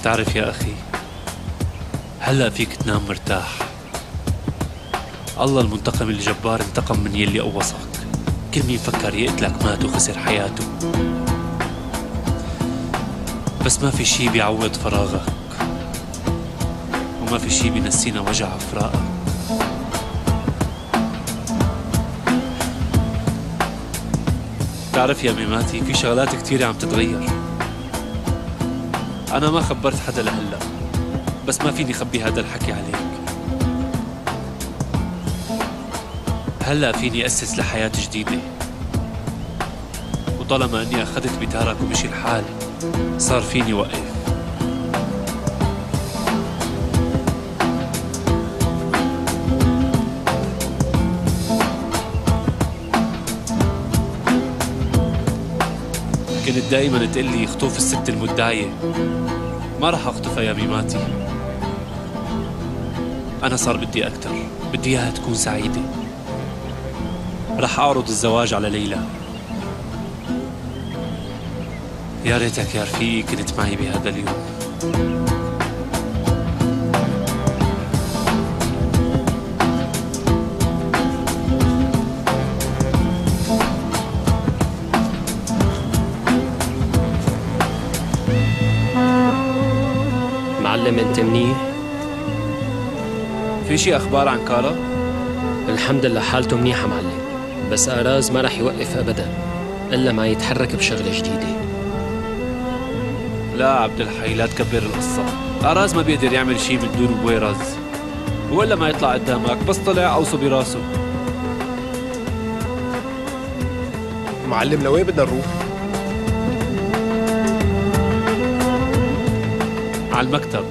تعرف يا أخي، هلأ فيك تنام مرتاح. الله المنتقم الجبار انتقم من يلي قوصك. كل مين فكر يقتلك مات وخسر حياته. بس ما في شي بيعوض فراغك، وما في شي بينسينا وجع فراقك. تعرف يا ميماتي، في شغلات كتيرة عم تتغير. أنا ما خبرت حدا لهلأ، بس ما فيني خبي هذا الحكي عليك. هلأ فيني أسس لحياة جديدة، وطالما أني أخذت بتارك ومشي الحال صار فيني وقف. كنت دايما تقلي خطوف الست المدعية، ما رح أخطفها يا ميماتي. أنا صار بدي أكتر، بدي إياها تكون سعيدة. رح أعرض الزواج على ليلى. يا ريتك يا رفيقي كنت معي بهذا اليوم. معلم انت منيح؟ في شي أخبار عن كارا؟ الحمد لله حالته منيحة معلم، بس أراز ما رح يوقف أبدا إلا ما يتحرك بشغلة جديدة. لا عبد الحي، لا تكبر القصة. أراز ما بيقدر يعمل شي من دون بويرز، ولا ما يطلع قدامك، بس طلع أوصوا براسه. معلم لوين بدنا نروح؟ على المكتب.